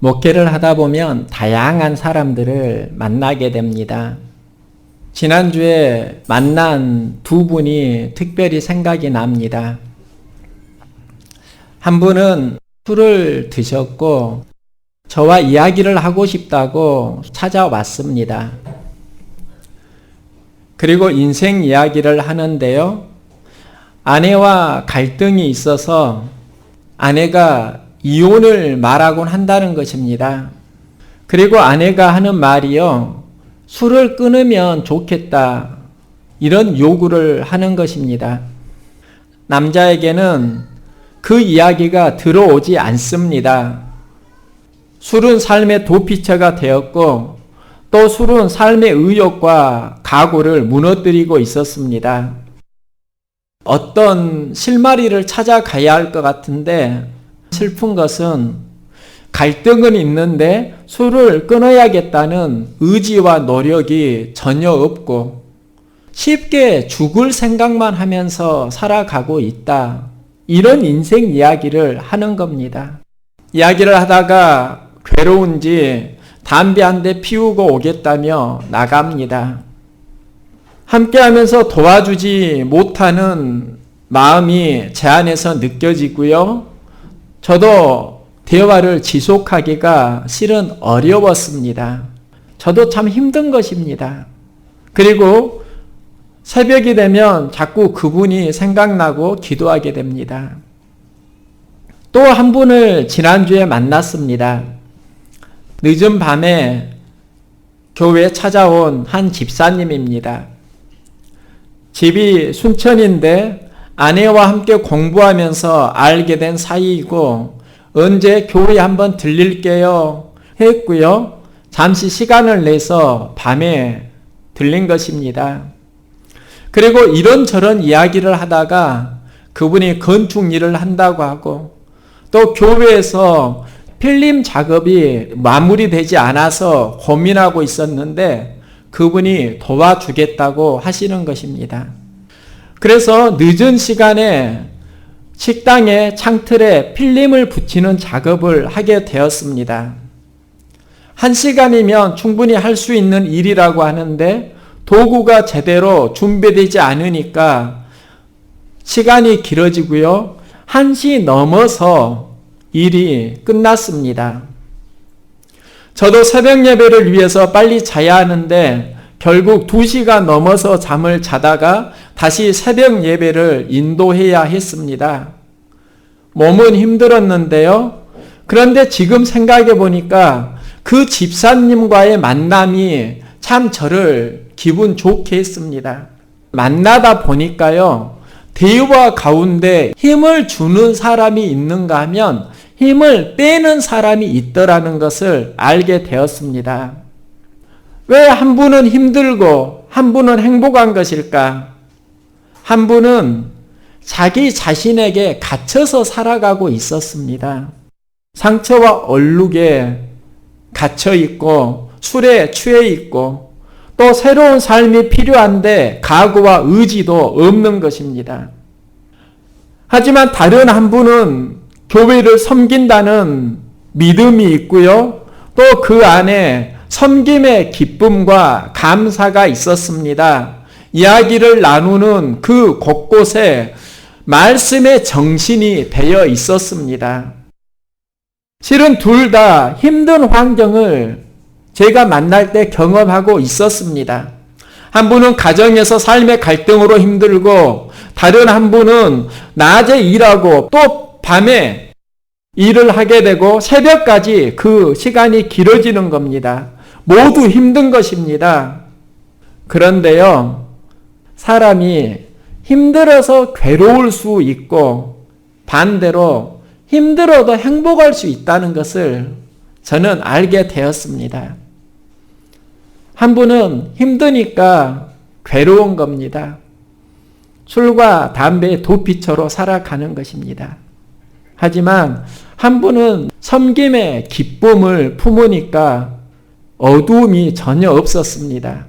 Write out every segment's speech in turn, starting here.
목회를 하다 보면 다양한 사람들을 만나게 됩니다. 지난주에 만난 두 분이 특별히 생각이 납니다. 한 분은 술을 드셨고 저와 이야기를 하고 싶다고 찾아왔습니다. 그리고 인생 이야기를 하는데요. 아내와 갈등이 있어서 아내가 이혼을 말하곤 한다는 것입니다. 그리고 아내가 하는 말이요. 술을 끊으면 좋겠다. 이런 요구를 하는 것입니다. 남자에게는 그 이야기가 들어오지 않습니다. 술은 삶의 도피처가 되었고 또 술은 삶의 의욕과 각오를 무너뜨리고 있었습니다. 어떤 실마리를 찾아가야 할 것 같은데 슬픈 것은 갈등은 있는데 술을 끊어야겠다는 의지와 노력이 전혀 없고 쉽게 죽을 생각만 하면서 살아가고 있다. 이런 인생 이야기를 하는 겁니다. 이야기를 하다가 괴로운지 담배 한 대 피우고 오겠다며 나갑니다. 함께하면서 도와주지 못하는 마음이 제 안에서 느껴지고요. 저도 대화를 지속하기가 실은 어려웠습니다. 저도 참 힘든 것입니다. 그리고 새벽이 되면 자꾸 그분이 생각나고 기도하게 됩니다. 또 한 분을 지난주에 만났습니다. 늦은 밤에 교회에 찾아온 한 집사님입니다. 집이 순천인데 아내와 함께 공부하면서 알게 된 사이이고 언제 교회 한번 들릴게요 했고요. 잠시 시간을 내서 밤에 들린 것입니다. 그리고 이런저런 이야기를 하다가 그분이 건축 일을 한다고 하고 또 교회에서 필름 작업이 마무리되지 않아서 고민하고 있었는데 그분이 도와주겠다고 하시는 것입니다. 그래서 늦은 시간에 식당의 창틀에 필름을 붙이는 작업을 하게 되었습니다. 1시간이면 충분히 할 수 있는 일이라고 하는데 도구가 제대로 준비되지 않으니까 시간이 길어지고요. 1시 넘어서 일이 끝났습니다. 저도 새벽 예배를 위해서 빨리 자야 하는데 결국 2시가 넘어서 잠을 자다가 다시 새벽 예배를 인도해야 했습니다. 몸은 힘들었는데요. 그런데 지금 생각해 보니까 그 집사님과의 만남이 참 저를 기분 좋게 했습니다. 만나다 보니까요. 대화 가운데 힘을 주는 사람이 있는가 하면 힘을 빼는 사람이 있더라는 것을 알게 되었습니다. 왜 한 분은 힘들고 한 분은 행복한 것일까? 한 분은 자기 자신에게 갇혀서 살아가고 있었습니다. 상처와 얼룩에 갇혀 있고 술에 취해 있고 또 새로운 삶이 필요한데 각오와 의지도 없는 것입니다. 하지만 다른 한 분은 교회를 섬긴다는 믿음이 있고요. 또 그 안에 섬김의 기쁨과 감사가 있었습니다. 이야기를 나누는 그 곳곳에 말씀의 정신이 배어 있었습니다. 실은 둘 다 힘든 환경을 제가 만날 때 경험하고 있었습니다. 한 분은 가정에서 삶의 갈등으로 힘들고 다른 한 분은 낮에 일하고 또 밤에 일을 하게 되고 새벽까지 그 시간이 길어지는 겁니다. 모두 힘든 것입니다. 그런데요, 사람이 힘들어서 괴로울 수 있고 반대로 힘들어도 행복할 수 있다는 것을 저는 알게 되었습니다. 한 분은 힘드니까 괴로운 겁니다. 술과 담배의 도피처로 살아가는 것입니다. 하지만 한 분은 섬김의 기쁨을 품으니까 어두움이 전혀 없었습니다.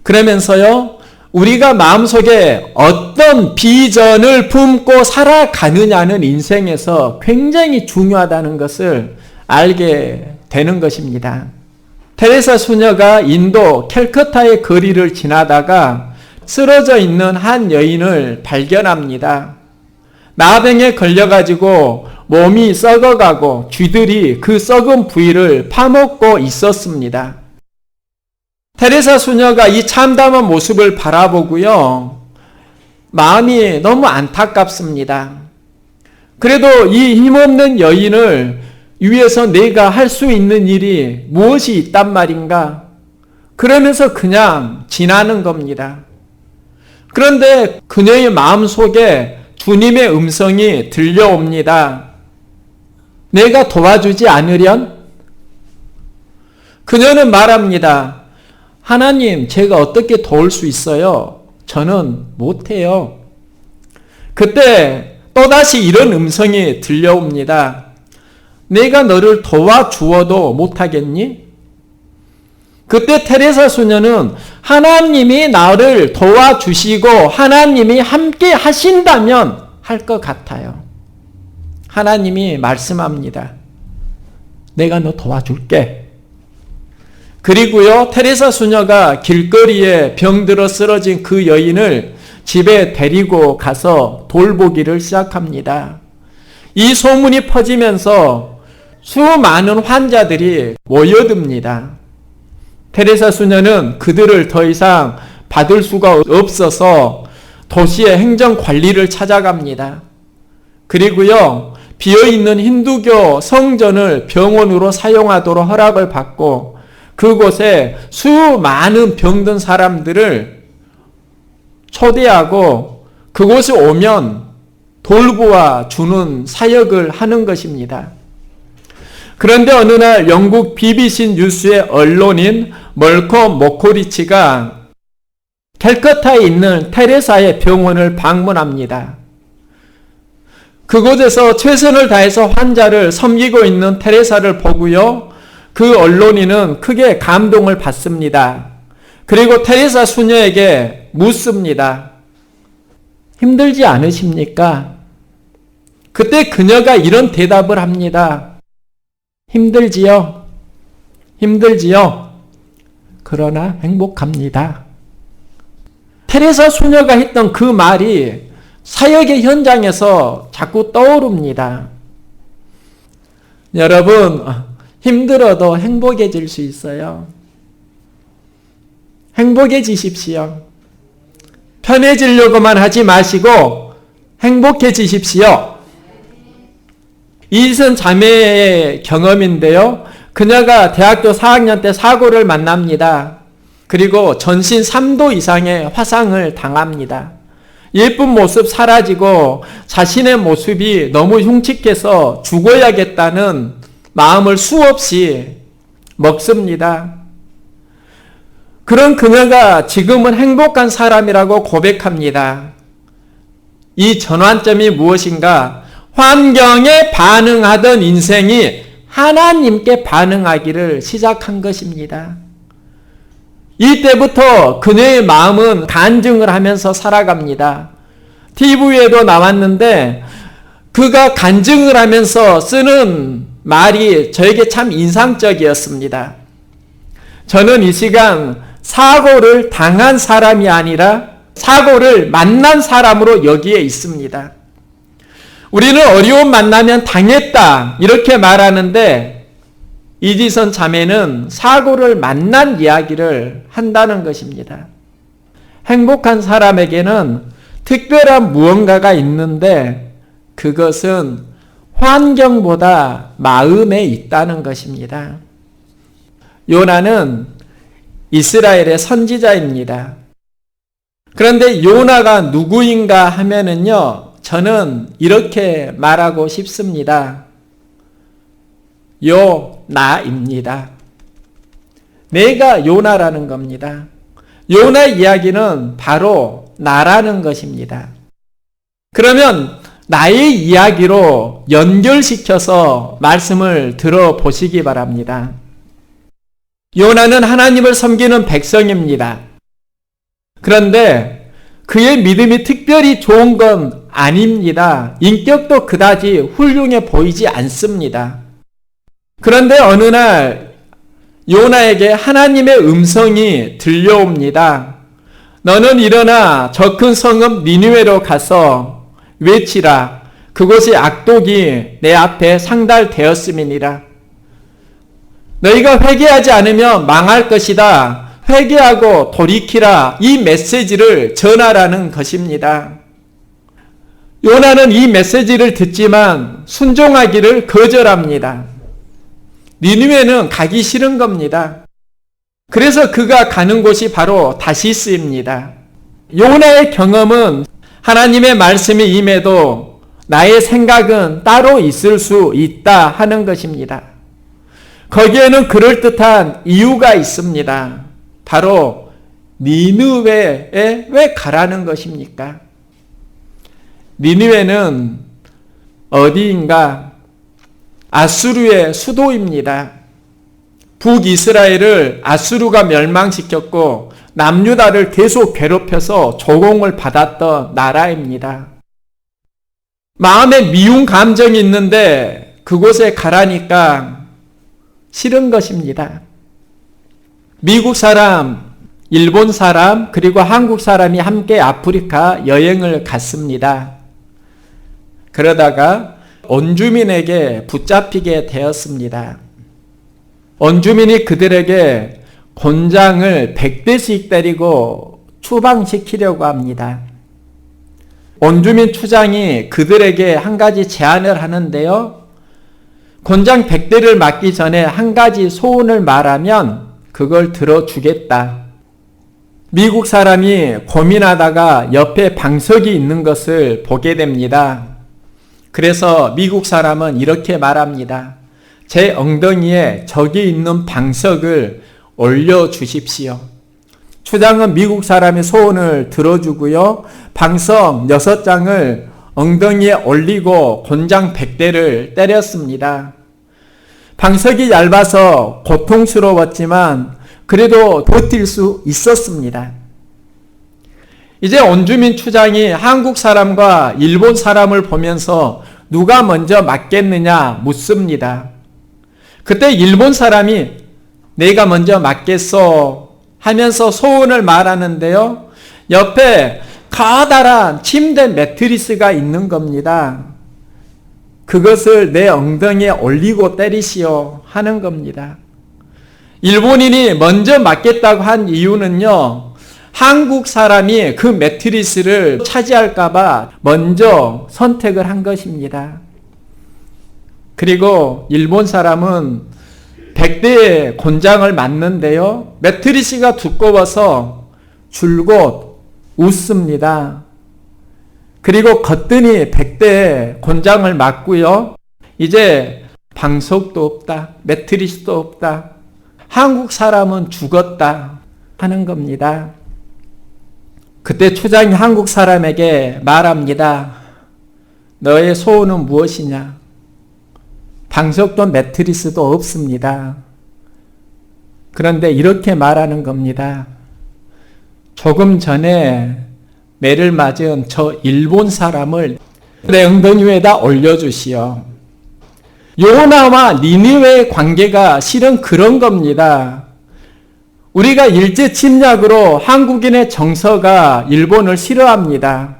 그러면서요, 우리가 마음속에 어떤 비전을 품고 살아가느냐는 인생에서 굉장히 중요하다는 것을 알게 되는 것입니다. 테레사 수녀가 인도 캘커타의 거리를 지나다가 쓰러져 있는 한 여인을 발견합니다. 나병에 걸려가지고 몸이 썩어가고 쥐들이 그 썩은 부위를 파먹고 있었습니다. 테레사 수녀가 이 참담한 모습을 바라보고요, 마음이 너무 안타깝습니다. 그래도 이 힘없는 여인을 위해서 내가 할 수 있는 일이 무엇이 있단 말인가? 그러면서 그냥 지나는 겁니다. 그런데 그녀의 마음속에 주님의 음성이 들려옵니다. 내가 도와주지 않으련? 그녀는 말합니다. 하나님, 제가 어떻게 도울 수 있어요? 저는 못해요. 그때 또다시 이런 음성이 들려옵니다. 내가 너를 도와주어도 못하겠니? 그때 테레사 수녀는 하나님이 나를 도와주시고 하나님이 함께 하신다면 할 것 같아요. 하나님이 말씀합니다. 내가 너 도와줄게. 그리고요, 테레사 수녀가 길거리에 병들어 쓰러진 그 여인을 집에 데리고 가서 돌보기를 시작합니다. 이 소문이 퍼지면서 수많은 환자들이 모여듭니다. 테레사 수녀는 그들을 더 이상 받을 수가 없어서 도시의 행정관리를 찾아갑니다. 그리고요, 비어있는 힌두교 성전을 병원으로 사용하도록 허락을 받고 그곳에 수많은 병든 사람들을 초대하고 그곳에 오면 돌보아 주는 사역을 하는 것입니다. 그런데 어느 날 영국 BBC 뉴스의 언론인 멀콤 모코리치가 캘커타에 있는 테레사의 병원을 방문합니다. 그곳에서 최선을 다해서 환자를 섬기고 있는 테레사를 보고요, 그 언론인은 크게 감동을 받습니다. 그리고 테레사 수녀에게 묻습니다. 힘들지 않으십니까? 그때 그녀가 이런 대답을 합니다. 힘들지요? 힘들지요? 그러나 행복합니다. 테레사 수녀가 했던 그 말이 사역의 현장에서 자꾸 떠오릅니다. 여러분, 힘들어도 행복해질 수 있어요. 행복해지십시오. 편해지려고만 하지 마시고 행복해지십시오. 이선 자매의 경험인데요. 그녀가 대학교 4학년 때 사고를 만납니다. 그리고 전신 3도 이상의 화상을 당합니다. 예쁜 모습 사라지고 자신의 모습이 너무 흉측해서 죽어야겠다는 마음을 수없이 먹습니다. 그런 그녀가 지금은 행복한 사람이라고 고백합니다. 이 전환점이 무엇인가? 환경에 반응하던 인생이 하나님께 반응하기를 시작한 것입니다. 이때부터 그녀의 마음은 간증을 하면서 살아갑니다. TV에도 나왔는데 그가 간증을 하면서 쓰는 말이 저에게 참 인상적이었습니다. 저는 이 시간 사고를 당한 사람이 아니라 사고를 만난 사람으로 여기에 있습니다. 우리는 어려움 만나면 당했다 이렇게 말하는데 이지선 자매는 사고를 만난 이야기를 한다는 것입니다. 행복한 사람에게는 특별한 무언가가 있는데 그것은 환경보다 마음에 있다는 것입니다. 요나는 이스라엘의 선지자입니다. 그런데 요나가 누구인가 하면은요, 저는 이렇게 말하고 싶습니다. 요나입니다. 내가 요나라는 겁니다. 요나 이야기는 바로 나라는 것입니다. 그러면 나의 이야기로 연결시켜서 말씀을 들어보시기 바랍니다. 요나는 하나님을 섬기는 백성입니다. 그런데 그의 믿음이 특별히 좋은 건 아닙니다. 인격도 그다지 훌륭해 보이지 않습니다. 그런데 어느 날 요나에게 하나님의 음성이 들려옵니다. 너는 일어나 저 큰 성읍 니느웨로 가서 외치라. 그곳이 악독이 내 앞에 상달되었음이니라. 너희가 회개하지 않으면 망할 것이다. 회개하고 돌이키라. 이 메시지를 전하라는 것입니다. 요나는 이 메시지를 듣지만 순종하기를 거절합니다. 니느웨는 가기 싫은 겁니다. 그래서 그가 가는 곳이 바로 다시스입니다. 요나의 경험은 하나님의 말씀이 임해도 나의 생각은 따로 있을 수 있다 하는 것입니다. 거기에는 그럴듯한 이유가 있습니다. 바로 니느웨에 왜 가라는 것입니까? 니느웨는 어디인가? 아수르의 수도입니다. 북이스라엘을 아수르가 멸망시켰고 남유다를 계속 괴롭혀서 조공을 받았던 나라입니다. 마음에 미운 감정이 있는데 그곳에 가라니까 싫은 것입니다. 미국 사람, 일본 사람, 그리고 한국 사람이 함께 아프리카 여행을 갔습니다. 그러다가 원주민에게 붙잡히게 되었습니다. 원주민이 그들에게 곤장을 100대씩 때리고 추방시키려고 합니다. 원주민 추장이 그들에게 한 가지 제안을 하는데요. 곤장 100대를 맞기 전에 한 가지 소원을 말하면 그걸 들어주겠다. 미국 사람이 고민하다가 옆에 방석이 있는 것을 보게 됩니다. 그래서 미국 사람은 이렇게 말합니다. 제 엉덩이에 저기 있는 방석을 올려주십시오. 추장은 미국 사람의 소원을 들어주고요. 방석 6장을 엉덩이에 올리고 곤장 100대를 때렸습니다. 방석이 얇아서 고통스러웠지만 그래도 버틸 수 있었습니다. 이제 원주민 추장이 한국 사람과 일본 사람을 보면서 누가 먼저 맞겠느냐 묻습니다. 그때 일본 사람이 내가 먼저 맞겠소 하면서 소원을 말하는데요. 옆에 커다란 침대 매트리스가 있는 겁니다. 그것을 내 엉덩이에 올리고 때리시오 하는 겁니다. 일본인이 먼저 맞겠다고 한 이유는요. 한국 사람이 그 매트리스를 차지할까봐 먼저 선택을 한 것입니다. 그리고 일본 사람은 100대의 곤장을 맞는데요. 매트리스가 두꺼워서 줄곧 웃습니다. 그리고 거뜬히 100대의 곤장을 맞고요. 이제 방석도 없다. 매트리스도 없다. 한국 사람은 죽었다 하는 겁니다. 그때 추장이 한국 사람에게 말합니다. 너의 소원은 무엇이냐? 방석도 매트리스도 없습니다. 그런데 이렇게 말하는 겁니다. 조금 전에 매를 맞은 저 일본 사람을 내 엉덩이 위에다 올려주시오. 요나와 니느웨의 관계가 실은 그런 겁니다. 우리가 일제 침략으로 한국인의 정서가 일본을 싫어합니다.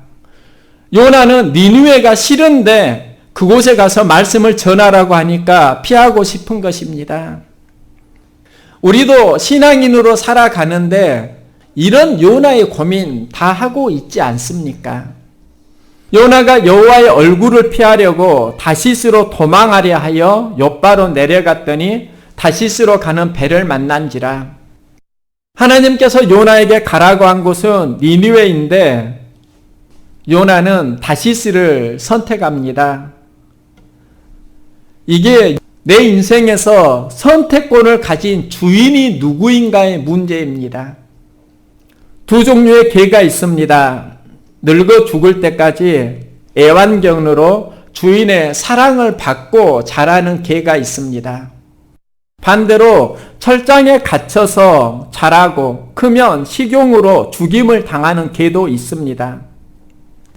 요나는 니느웨가 싫은데 그곳에 가서 말씀을 전하라고 하니까 피하고 싶은 것입니다. 우리도 신앙인으로 살아가는데 이런 요나의 고민 다 하고 있지 않습니까? 요나가 여호와의 얼굴을 피하려고 다시스로 도망하려 하여 욥바로 내려갔더니 다시스로 가는 배를 만난지라. 하나님께서 요나에게 가라고 한 곳은 니느웨인데 요나는 다시스를 선택합니다. 이게 내 인생에서 선택권을 가진 주인이 누구인가의 문제입니다. 두 종류의 개가 있습니다. 늙어 죽을 때까지 애완견으로 주인의 사랑을 받고 자라는 개가 있습니다. 반대로 철장에 갇혀서 자라고 크면 식용으로 죽임을 당하는 개도 있습니다.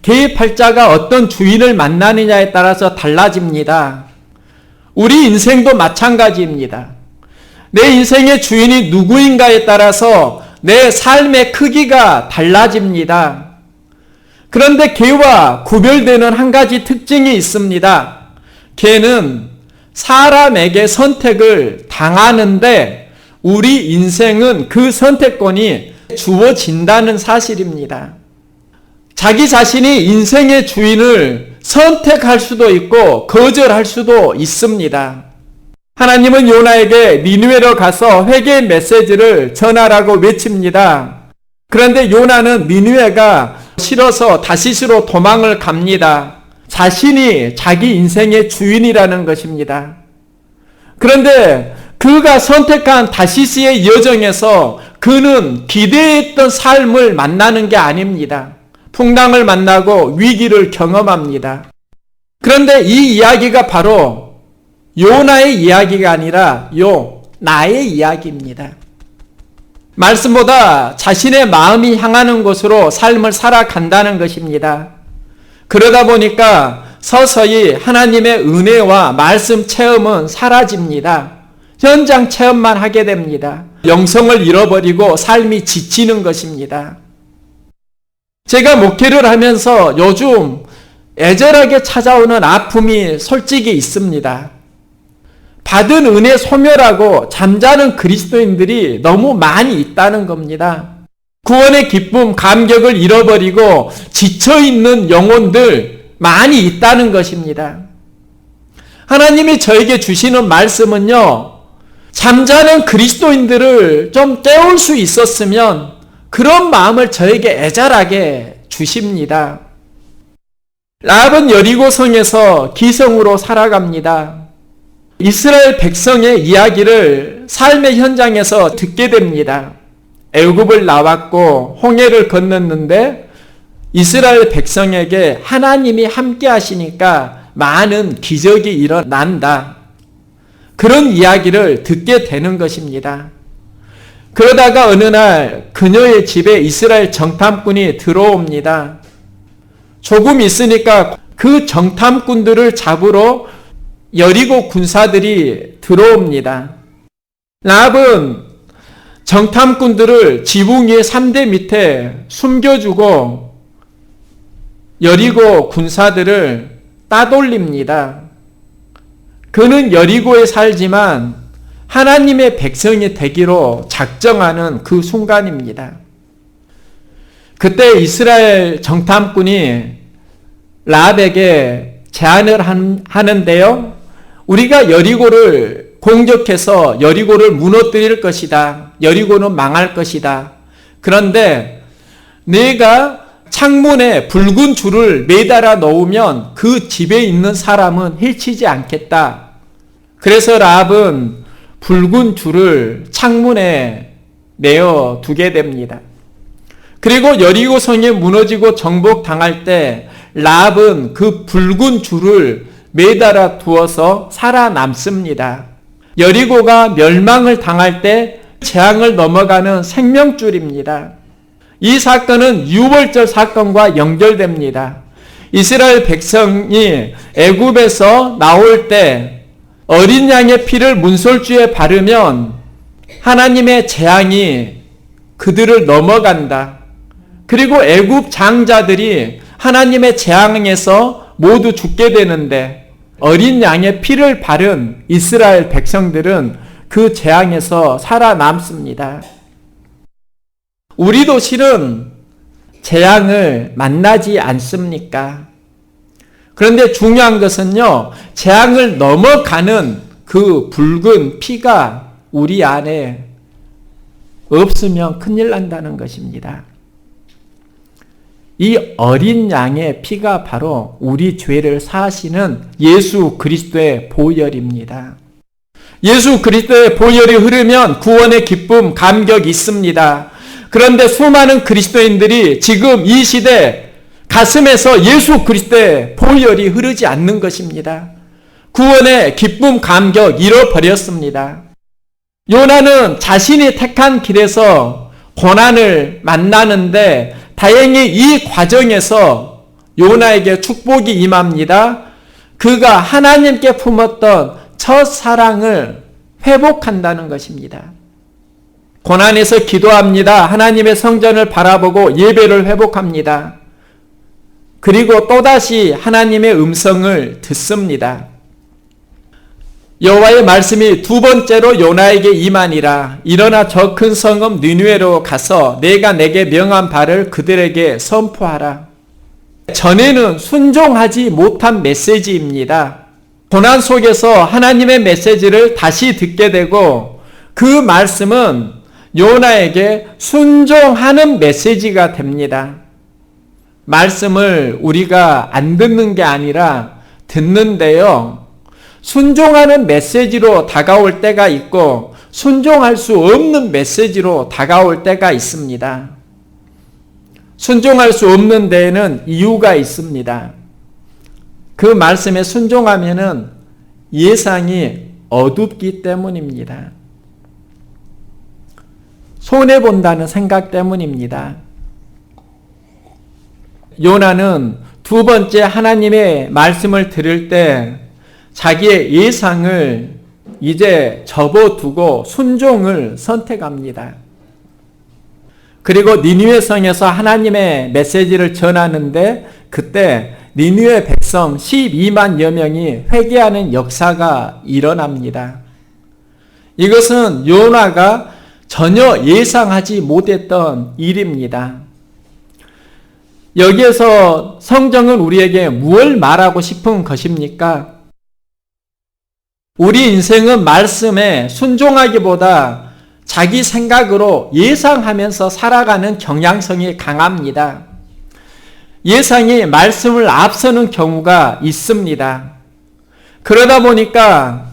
개의 팔자가 어떤 주인을 만나느냐에 따라서 달라집니다. 우리 인생도 마찬가지입니다. 내 인생의 주인이 누구인가에 따라서 내 삶의 크기가 달라집니다. 그런데 개와 구별되는 한 가지 특징이 있습니다. 개는 사람에게 선택을 당하는데 우리 인생은 그 선택권이 주어진다는 사실입니다. 자기 자신이 인생의 주인을 선택할 수도 있고 거절할 수도 있습니다. 하나님은 요나에게 니느웨로 가서 회개의 메시지를 전하라고 외칩니다. 그런데 요나는 니느웨가 싫어서 다시스로 도망을 갑니다. 자신이 자기 인생의 주인이라는 것입니다. 그런데 그가 선택한 다시스의 여정에서 그는 기대했던 삶을 만나는 게 아닙니다. 풍랑을 만나고 위기를 경험합니다. 그런데 이 이야기가 바로 요나의 이야기가 아니라 나의 이야기입니다. 말씀보다 자신의 마음이 향하는 곳으로 삶을 살아간다는 것입니다. 그러다 보니까 서서히 하나님의 은혜와 말씀 체험은 사라집니다. 현장 체험만 하게 됩니다. 영성을 잃어버리고 삶이 지치는 것입니다. 제가 목회를 하면서 요즘 애절하게 찾아오는 아픔이 솔직히 있습니다. 받은 은혜 소멸하고 잠자는 그리스도인들이 너무 많이 있다는 겁니다. 구원의 기쁨, 감격을 잃어버리고 지쳐있는 영혼들 많이 있다는 것입니다. 하나님이 저에게 주시는 말씀은요, 잠자는 그리스도인들을 좀 깨울 수 있었으면 그런 마음을 저에게 애절하게 주십니다. 라합은 여리고성에서 기성으로 살아갑니다. 이스라엘 백성의 이야기를 삶의 현장에서 듣게 됩니다. 애굽을 나왔고 홍해를 건넜는데 이스라엘 백성에게 하나님이 함께 하시니까 많은 기적이 일어난다. 그런 이야기를 듣게 되는 것입니다. 그러다가 어느 날 그녀의 집에 이스라엘 정탐꾼이 들어옵니다. 조금 있으니까 그 정탐꾼들을 잡으러 여리고 군사들이 들어옵니다. 라합은 정탐꾼들을 지붕 위에 3대 밑에 숨겨주고 여리고 군사들을 따돌립니다. 그는 여리고에 살지만 하나님의 백성이 되기로 작정하는 그 순간입니다. 그때 이스라엘 정탐꾼이 라합에게 제안을 하는데요. 우리가 여리고를 공격해서 여리고를 무너뜨릴 것이다. 여리고는 망할 것이다. 그런데 내가 창문에 붉은 줄을 매달아 놓으면 그 집에 있는 사람은 해치지 않겠다. 그래서 라합은 붉은 줄을 창문에 내어 두게 됩니다. 그리고 여리고 성이 무너지고 정복당할 때 라합은 그 붉은 줄을 매달아 두어서 살아남습니다. 여리고가 멸망을 당할 때 재앙을 넘어가는 생명줄입니다. 이 사건은 유월절 사건과 연결됩니다. 이스라엘 백성이 애굽에서 나올 때 어린 양의 피를 문설주에 바르면 하나님의 재앙이 그들을 넘어간다. 그리고 애굽 장자들이 하나님의 재앙에서 모두 죽게 되는데 어린 양의 피를 바른 이스라엘 백성들은 그 재앙에서 살아남습니다. 우리도 실은 재앙을 만나지 않습니까? 그런데 중요한 것은요, 재앙을 넘어가는 그 붉은 피가 우리 안에 없으면 큰일 난다는 것입니다. 이 어린 양의 피가 바로 우리 죄를 사하시는 예수 그리스도의 보혈입니다. 예수 그리스도의 보혈이 흐르면 구원의 기쁨, 감격이 있습니다. 그런데 수많은 그리스도인들이 지금 이 시대 가슴에서 예수 그리스도의 보혈이 흐르지 않는 것입니다. 구원의 기쁨, 감격 잃어버렸습니다. 요나는 자신이 택한 길에서 고난을 만나는데 다행히 이 과정에서 요나에게 축복이 임합니다. 그가 하나님께 품었던 첫사랑을 회복한다는 것입니다. 고난에서 기도합니다. 하나님의 성전을 바라보고 예배를 회복합니다. 그리고 또다시 하나님의 음성을 듣습니다. 여호와의 말씀이 두 번째로 요나에게 임하니라. 일어나 저 큰 성읍 니느웨로 가서 내가 내게 명한 바를 그들에게 선포하라. 전에는 순종하지 못한 메시지입니다. 고난 속에서 하나님의 메시지를 다시 듣게 되고 그 말씀은 요나에게 순종하는 메시지가 됩니다. 말씀을 우리가 안 듣는 게 아니라 듣는데요. 순종하는 메시지로 다가올 때가 있고 순종할 수 없는 메시지로 다가올 때가 있습니다. 순종할 수 없는 데에는 이유가 있습니다. 그 말씀에 순종하면은 예상이 어둡기 때문입니다. 손해본다는 생각 때문입니다. 요나는 두 번째 하나님의 말씀을 들을 때 자기의 예상을 이제 접어두고 순종을 선택합니다. 그리고 니느웨 성에서 하나님의 메시지를 전하는데 그때 니느웨 백성 12만여 명이 회개하는 역사가 일어납니다. 이것은 요나가 전혀 예상하지 못했던 일입니다. 여기에서 성경은 우리에게 무엇을 말하고 싶은 것입니까? 우리 인생은 말씀에 순종하기보다 자기 생각으로 예상하면서 살아가는 경향성이 강합니다. 예상이 말씀을 앞서는 경우가 있습니다. 그러다 보니까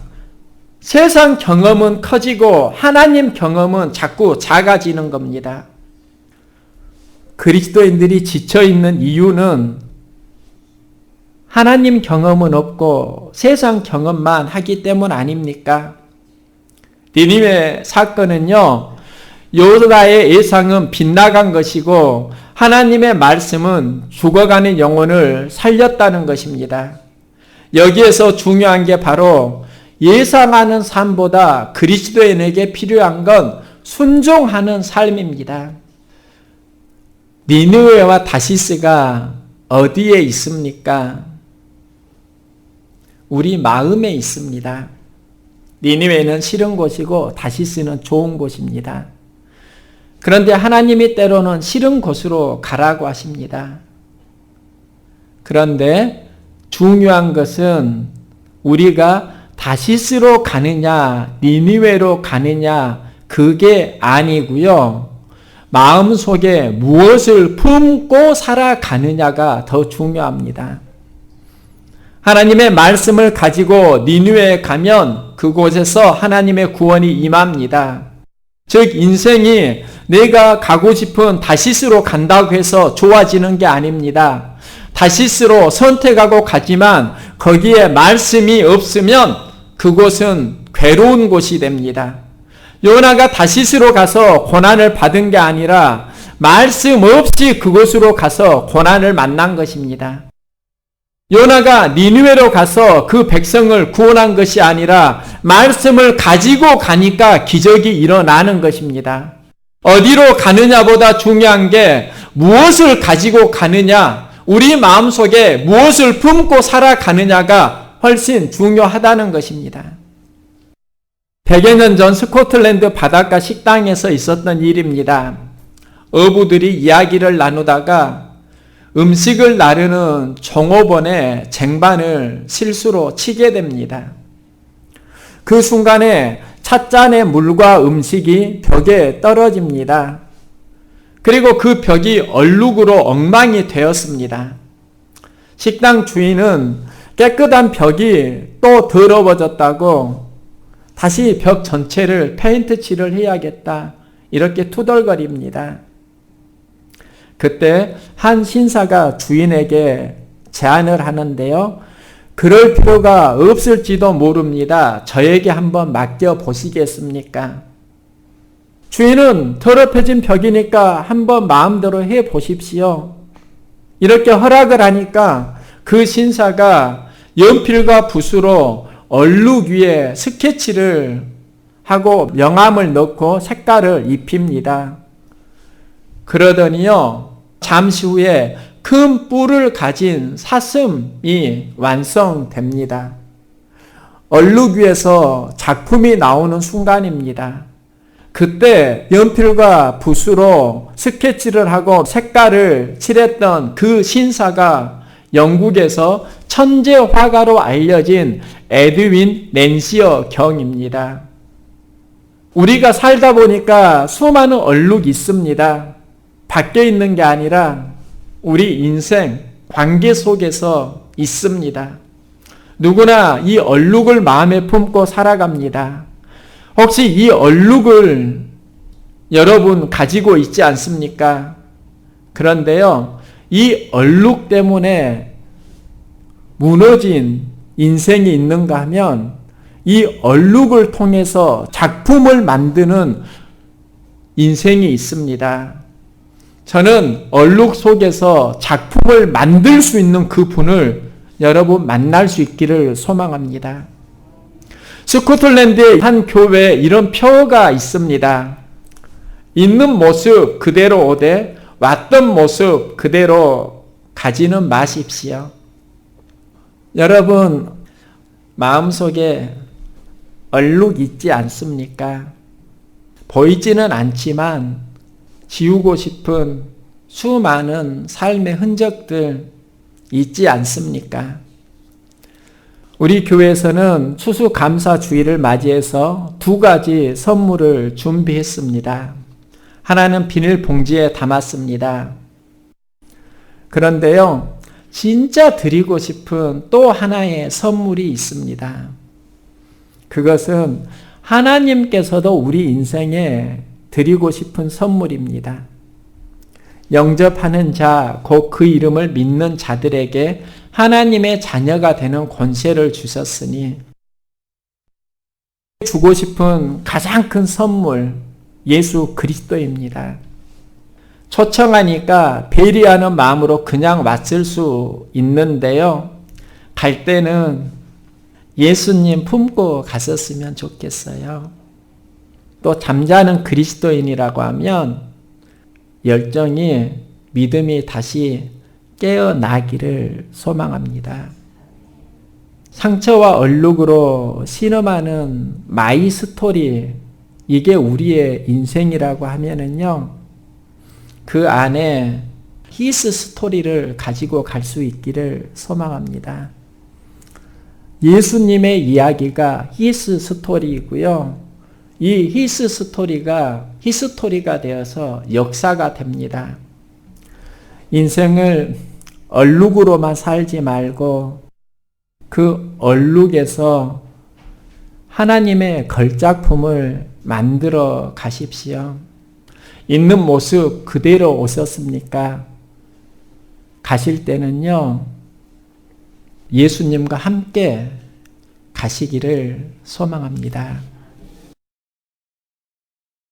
세상 경험은 커지고 하나님 경험은 자꾸 작아지는 겁니다. 그리스도인들이 지쳐있는 이유는 하나님 경험은 없고 세상 경험만 하기 때문 아닙니까? 니느웨 사건은요, 요나의 예상은 빗나간 것이고 하나님의 말씀은 죽어가는 영혼을 살렸다는 것입니다. 여기에서 중요한 게 바로 예상하는 삶보다 그리스도인에게 필요한 건 순종하는 삶입니다. 니느웨와 다시스가 어디에 있습니까? 우리 마음에 있습니다. 니느웨는 싫은 곳이고 다시스는 좋은 곳입니다. 그런데 하나님이 때로는 싫은 곳으로 가라고 하십니다. 그런데 중요한 것은 우리가 다시스로 가느냐 니느웨로 가느냐 그게 아니고요. 마음속에 무엇을 품고 살아가느냐가 더 중요합니다. 하나님의 말씀을 가지고 니느웨에 가면 그곳에서 하나님의 구원이 임합니다. 즉 인생이 내가 가고 싶은 다시스로 간다고 해서 좋아지는 게 아닙니다. 다시스로 선택하고 가지만 거기에 말씀이 없으면 그곳은 괴로운 곳이 됩니다. 요나가 다시스로 가서 고난을 받은 게 아니라 말씀 없이 그곳으로 가서 고난을 만난 것입니다. 요나가 니느웨로 가서 그 백성을 구원한 것이 아니라 말씀을 가지고 가니까 기적이 일어나는 것입니다. 어디로 가느냐보다 중요한 게 무엇을 가지고 가느냐, 우리 마음속에 무엇을 품고 살아가느냐가 훨씬 중요하다는 것입니다. 100여 년 전 스코틀랜드 바닷가 식당에서 있었던 일입니다. 어부들이 이야기를 나누다가 음식을 나르는 종업원의 쟁반을 실수로 치게 됩니다. 그 순간에 찻잔의 물과 음식이 벽에 떨어집니다. 그리고 그 벽이 얼룩으로 엉망이 되었습니다. 식당 주인은 깨끗한 벽이 또 더러워졌다고 다시 벽 전체를 페인트 칠을 해야겠다 이렇게 투덜거립니다. 그때 한 신사가 주인에게 제안을 하는데요. 그럴 필요가 없을지도 모릅니다. 저에게 한번 맡겨보시겠습니까? 주인은 더럽혀진 벽이니까 한번 마음대로 해보십시오. 이렇게 허락을 하니까 그 신사가 연필과 붓으로 얼룩 위에 스케치를 하고 명암을 넣고 색깔을 입힙니다. 그러더니요, 잠시 후에 큰 뿔을 가진 사슴이 완성됩니다. 얼룩 위에서 작품이 나오는 순간입니다. 그때 연필과 붓으로 스케치를 하고 색깔을 칠했던 그 신사가 영국에서 천재 화가로 알려진 에드윈 낸시어 경입니다. 우리가 살다 보니까 수많은 얼룩이 있습니다. 밖에 있는 게 아니라 우리 인생, 관계 속에서 있습니다. 누구나 이 얼룩을 마음에 품고 살아갑니다. 혹시 이 얼룩을 여러분 가지고 있지 않습니까? 그런데요, 이 얼룩 때문에 무너진 인생이 있는가 하면 이 얼룩을 통해서 작품을 만드는 인생이 있습니다. 저는 얼룩 속에서 작품을 만들 수 있는 그 분을 여러분 만날 수 있기를 소망합니다. 스코틀랜드의 한 교회에 이런 표어가 있습니다. 있는 모습 그대로 오되 왔던 모습 그대로 가지는 마십시오. 여러분 마음속에 얼룩 있지 않습니까? 보이지는 않지만 지우고 싶은 수많은 삶의 흔적들 있지 않습니까? 우리 교회에서는 추수감사주일을 맞이해서 2가지 선물을 준비했습니다. 하나는 비닐봉지에 담았습니다. 그런데요, 진짜 드리고 싶은 또 하나의 선물이 있습니다. 그것은 하나님께서도 우리 인생에 드리고 싶은 선물입니다. 영접하는 자, 곧 그 이름을 믿는 자들에게 하나님의 자녀가 되는 권세를 주셨으니 주고 싶은 가장 큰 선물, 예수 그리스도입니다. 초청하니까 배려하는 마음으로 그냥 왔을 수 있는데요. 갈 때는 예수님 품고 갔었으면 좋겠어요. 또 잠자는 그리스도인이라고 하면 열정이, 믿음이 다시 깨어나기를 소망합니다. 상처와 얼룩으로 신음하는 마이 스토리, 이게 우리의 인생이라고 하면은요, 그 안에 히스 스토리를 가지고 갈 수 있기를 소망합니다. 예수님의 이야기가 히스 스토리이고요. 이 히스 스토리가 히스토리가 되어서 역사가 됩니다. 인생을 얼룩으로만 살지 말고 그 얼룩에서 하나님의 걸작품을 만들어 가십시오. 있는 모습 그대로 오셨습니까? 가실 때는요, 예수님과 함께 가시기를 소망합니다.